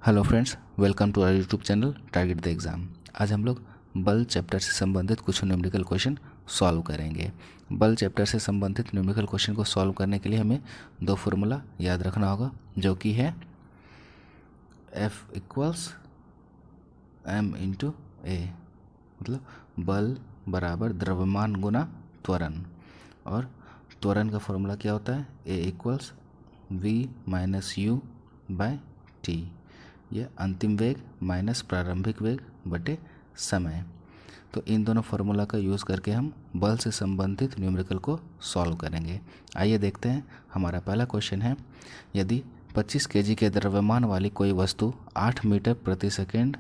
Hello friends, welcome to our YouTube channel target the exam. आज हम लोग बल चैप्टर से संबंधित कुछ न्यूमेरिकल क्वेश्चन सॉल्व करेंगे। बल चैप्टर से संबंधित न्यूमेरिकल क्वेश्चन को सॉल्व करने के लिए हमें दो फार्मूला याद रखना होगा, जो कि है F इक्वल्स m इंटू ए, मतलब बल बराबर द्रव्यमान गुना त्वरण। और त्वरण का फॉर्मूला क्या होता है? A equals v minus u by t. यह अंतिम वेग माइनस प्रारंभिक वेग बटे समय। तो इन दोनों फार्मूला का यूज़ करके हम बल से संबंधित न्यूमेरिकल को सॉल्व करेंगे। आइए देखते हैं। हमारा पहला क्वेश्चन है, यदि 25 केजी के द्रव्यमान वाली कोई वस्तु 8 मीटर प्रति सेकेंड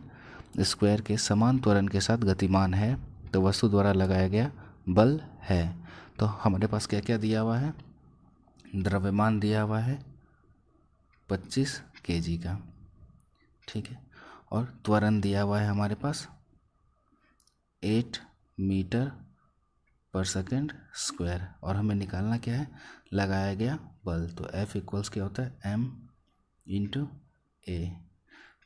स्क्वायर के समान त्वरण के साथ गतिमान है तो वस्तु द्वारा लगाया गया बल है। तो हमारे पास क्या क्या दिया हुआ है? द्रव्यमान दिया हुआ है 25 केजी का, ठीक है, और त्वरण दिया हुआ है हमारे पास 8 मीटर पर सेकेंड स्क्वायर, और हमें निकालना क्या है? लगाया गया बल। तो F इक्वल्स क्या होता है? m into a.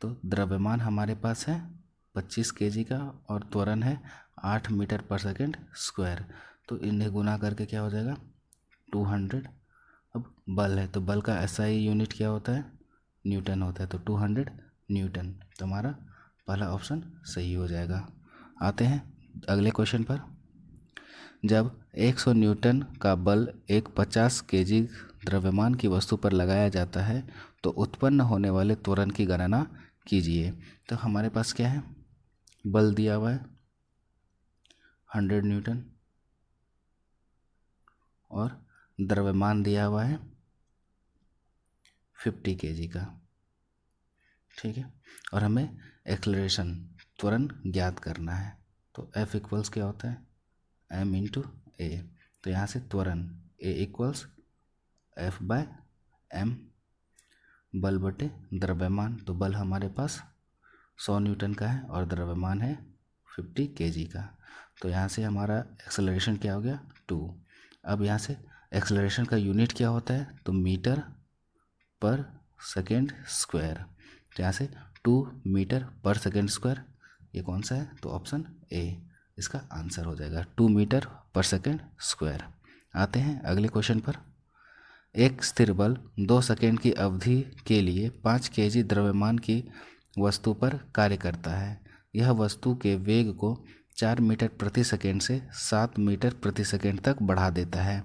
तो द्रव्यमान हमारे पास है 25 केजी का और त्वरण है 8 मीटर पर सेकेंड स्क्वायर। तो इन्हें गुना करके क्या हो जाएगा? 200। अब बल है तो बल का SI यूनिट क्या होता है? न्यूटन होता है। तो 200 न्यूटन। तो हमारा पहला ऑप्शन सही हो जाएगा। आते हैं अगले क्वेश्चन पर। जब 100 न्यूटन का बल एक 50 केजी द्रव्यमान की वस्तु पर लगाया जाता है तो उत्पन्न होने वाले त्वरण की गणना कीजिए। तो हमारे पास क्या है? बल दिया हुआ है 100 न्यूटन और द्रव्यमान दिया हुआ है 50 केजी का, ठीक है, और हमें एक्सेलरेशन त्वरण ज्ञात करना है। तो F इक्वल्स क्या होता है? m into a. तो यहाँ से त्वरण A equals F by m, बल बटे द्रव्यमान। तो बल हमारे पास 100 न्यूटन का है और द्रव्यमान है 50 केजी का। तो यहाँ से हमारा एक्सेलरेशन क्या हो गया? 2। अब यहाँ से एक्सेलरेशन का यूनिट क्या होता है? तो मीटर पर सेकेंड स्क्वायर। तो यहाँ से 2 मीटर पर सेकेंड स्क्वायर, ये कौन सा है? तो ऑप्शन ए इसका आंसर हो जाएगा, 2 मीटर पर सेकेंड स्क्वायर। आते हैं अगले क्वेश्चन पर। एक स्थिर बल 2 सेकेंड की अवधि के लिए 5 केजी द्रव्यमान की वस्तु पर कार्य करता है। यह वस्तु के वेग को 4 मीटर प्रति सेकेंड से 7 मीटर प्रति सेकेंड तक बढ़ा देता है।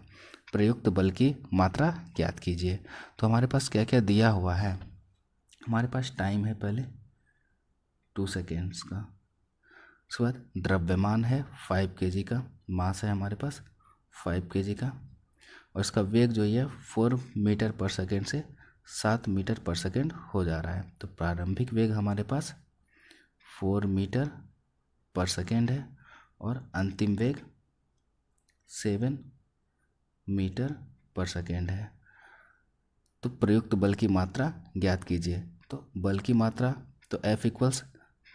प्रयुक्त बल की मात्रा ज्ञात कीजिए। तो हमारे पास क्या क्या दिया हुआ है? हमारे पास टाइम है पहले 2 सेकेंड्स का, उसके बाद द्रव्यमान है 5 केजी का, मास है हमारे पास 5 केजी का, और इसका वेग जो है 4 मीटर पर सेकेंड से 7 मीटर पर सेकेंड हो जा रहा है। तो प्रारंभिक वेग हमारे पास 4 मीटर पर सेकेंड है और अंतिम वेग 7 मीटर पर सेकेंड है। तो प्रयुक्त बल की मात्रा ज्ञात कीजिए। तो बल की मात्रा तो F equals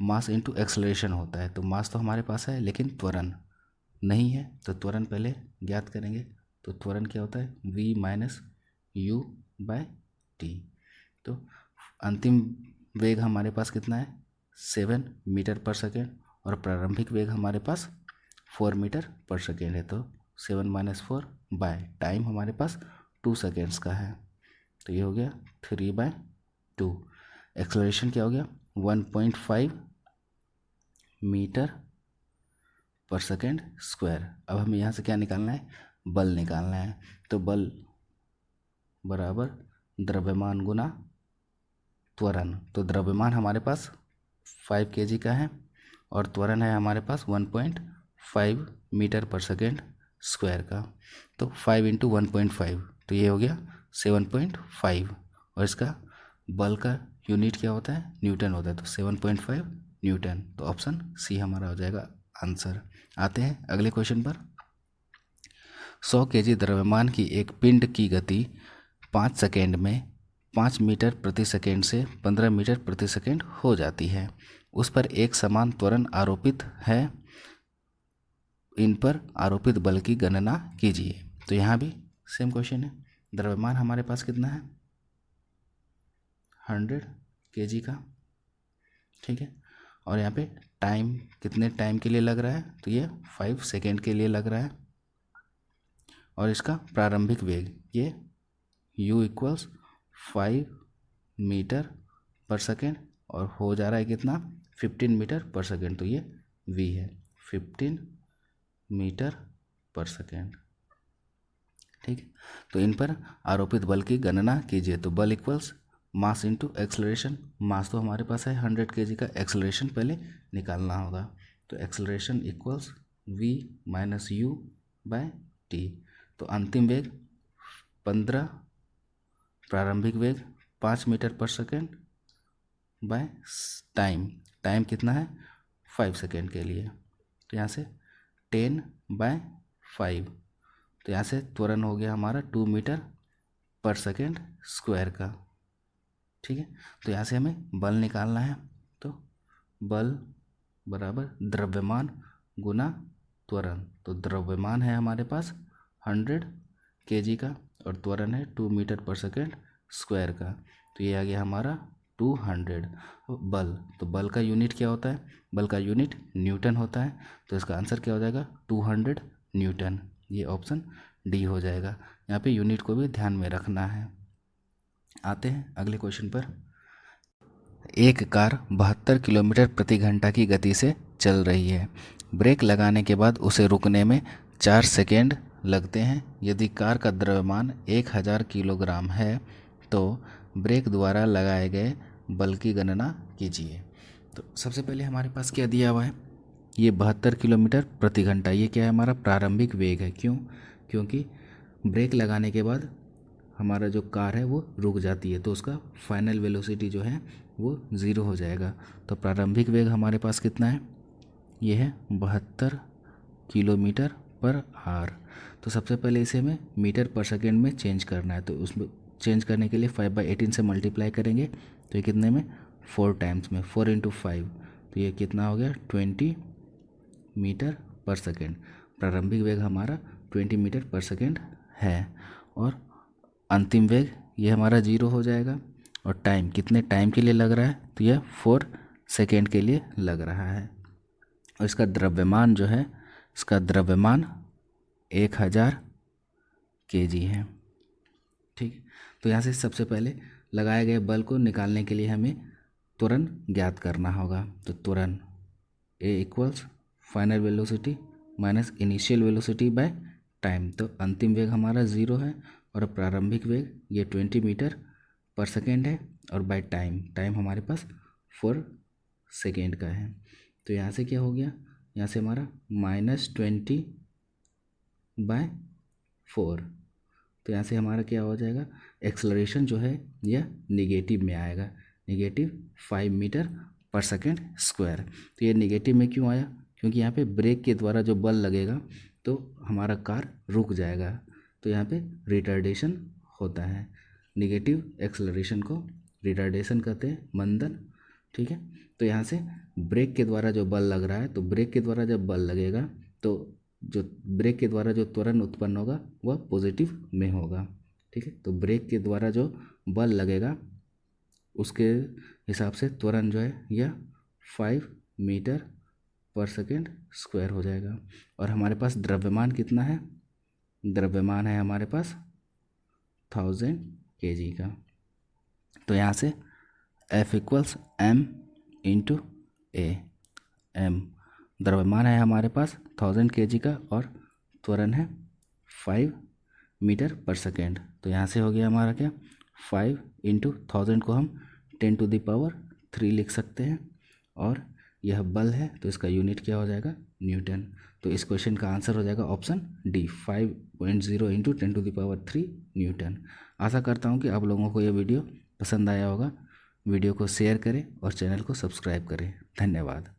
mass into acceleration होता है। तो मास तो हमारे पास है लेकिन त्वरण नहीं है, तो त्वरण पहले ज्ञात करेंगे। तो त्वरण क्या होता है? V minus u by t. तो अंतिम वेग हमारे पास कितना है? 7 मीटर पर सेकेंड और प्रारंभिक वेग हमारे पास 4 मीटर पर सेकेंड है। तो 7 माइनस 4 बाय टाइम हमारे पास 2 सेकेंड्स का है। तो ये हो गया 3/2। एक्सेलरेशन क्या हो गया? 1.5 मीटर पर सेकेंड स्क्वायर। अब हमें यहाँ से क्या निकालना है? बल निकालना है। तो बल बराबर द्रव्यमान गुना त्वरण। तो द्रव्यमान हमारे पास 5 केजी का है और त्वरण है हमारे पास 1.5 मीटर पर सेकेंड स्क्वायर का। तो 5 इंटू 1.5, तो ये हो गया 7.5, और इसका बल का यूनिट क्या होता है? न्यूटन होता है। तो 7.5 न्यूटन। तो ऑप्शन सी हमारा हो जाएगा आंसर। आते हैं अगले क्वेश्चन पर। 100 केजी द्रव्यमान की एक पिंड की गति 5 सेकेंड में 5 मीटर प्रति सेकेंड से 15 मीटर प्रति सेकेंड हो जाती है। उस पर एक समान त्वरण आरोपित है। इन पर आरोपित बल की गणना कीजिए। तो यहाँ भी सेम क्वेश्चन है। द्रव्यमान हमारे पास कितना है? 100 केजी का, ठीक है। और यहाँ पे टाइम कितने टाइम के लिए लग रहा है, तो ये 5 सेकेंड के लिए लग रहा है। और इसका प्रारंभिक वेग ये u इक्वल्स 5 मीटर पर सेकेंड और हो जा रहा है कितना 15 मीटर पर सेकेंड, तो ये v है 15 मीटर पर सेकेंड। ठीक है। तो इन पर आरोपित बल की गणना कीजिए। तो बल इक्वल्स मास इंटू एक्सलरेशन। मास तो हमारे पास है 100 kg का, एक्सलरेशन पहले निकालना होगा। तो acceleration equals v minus u by t. तो अंतिम वेग 15, प्रारंभिक वेग 5 मीटर पर सेकेंड बाय टाइम कितना है 5 सेकेंड के लिए। तो यहाँ से 10/5, तो यहाँ से त्वरण हो गया हमारा 2 मीटर पर सेकेंड स्क्वायर का। ठीक है। तो यहाँ से हमें बल निकालना है। तो बल बराबर द्रव्यमान गुना त्वरण। तो द्रव्यमान है हमारे पास 100 kg का और त्वरण है 2 मीटर पर सेकेंड स्क्वायर का। तो ये आ गया हमारा 200 बल। तो बल का यूनिट क्या होता है, बल का यूनिट न्यूटन होता है। तो इसका आंसर क्या हो जाएगा 200 न्यूटन। ये ऑप्शन डी हो जाएगा। यहाँ पे यूनिट को भी ध्यान में रखना है। आते हैं अगले क्वेश्चन पर। एक कार 72 किलोमीटर प्रति घंटा की गति से चल रही है। ब्रेक लगाने के बाद उसे रुकने में 4 सेकेंड लगते हैं। यदि कार का द्रव्यमान 1000 किलोग्राम है तो ब्रेक द्वारा लगाए गए बल की गणना कीजिए। तो सबसे पहले हमारे पास क्या दिया हुआ है, ये 72 किलोमीटर प्रति घंटा। ये क्या है, हमारा प्रारंभिक वेग है। क्यों, क्योंकि ब्रेक लगाने के बाद हमारा जो कार है वो रुक जाती है, तो उसका फाइनल वेलोसिटी जो है वो 0 हो जाएगा। तो प्रारंभिक वेग हमारे पास कितना है, ये है 72 किलोमीटर पर आवर। तो सबसे पहले इसे हमें मीटर पर सेकेंड में चेंज करना है। तो उसमें चेंज करने के लिए 5/18 से मल्टीप्लाई करेंगे। तो ये कितने में 4 टाइम्स में 4 × 5, तो ये कितना हो गया 20 मीटर पर सेकेंड। प्रारंभिक वेग हमारा 20 मीटर पर सेकेंड है और अंतिम वेग ये हमारा 0 हो जाएगा। और टाइम कितने टाइम के लिए लग रहा है, तो यह 4 सेकेंड के लिए लग रहा है। और इसका द्रव्यमान जो है, इसका द्रव्यमान 1000 kg है। ठीक। तो यहाँ से सबसे पहले लगाए गए बल को निकालने के लिए हमें त्वरण ज्ञात करना होगा। तो त्वरण A equals final velocity minus initial velocity by time. तो अंतिम वेग हमारा 0 है और प्रारंभिक वेग ये 20 मीटर पर सेकेंड है और बाय टाइम हमारे पास 4 सेकेंड का है। तो यहाँ से क्या हो गया, यहाँ से हमारा -20/4। तो यहाँ से हमारा क्या हो जाएगा, एक्सलरेशन जो है यह निगेटिव में आएगा, -5 मीटर पर सेकेंड स्क्वायर। तो ये निगेटिव में क्यों आया, क्योंकि यहाँ पे ब्रेक के द्वारा जो बल लगेगा तो हमारा कार रुक जाएगा। तो यहाँ पे रिटार्डेशन होता है। निगेटिव एक्सलरेशन को रिटार्डेशन कहते हैं, मंदन। ठीक है। तो यहाँ से ब्रेक के द्वारा जो बल लग रहा है, तो ब्रेक के द्वारा जब बल लगेगा तो जो ब्रेक के द्वारा जो त्वरण उत्पन्न होगा वह पॉजिटिव में होगा। ठीक है। तो ब्रेक के द्वारा जो बल लगेगा उसके हिसाब से त्वरण जो है यह 5 मीटर पर सेकेंड स्क्वायर हो जाएगा। और हमारे पास द्रव्यमान कितना है, द्रव्यमान है हमारे पास 1000 kg का। तो यहाँ से F equals m × a। m द्रव्यमान है हमारे पास 1000 kg का और त्वरण है 5 मीटर पर सेकेंड। तो यहाँ से हो गया हमारा क्या, 5 × 1000 को हम 10⁻³ लिख सकते हैं। और यह बल है तो इसका यूनिट क्या हो जाएगा, न्यूटन। तो इस क्वेश्चन का आंसर हो जाएगा ऑप्शन डी, 5.0 × 10⁻³ न्यूटन। आशा करता हूँ कि आप लोगों को यह वीडियो पसंद आया होगा। वीडियो को शेयर करें और चैनल को सब्सक्राइब करें। धन्यवाद।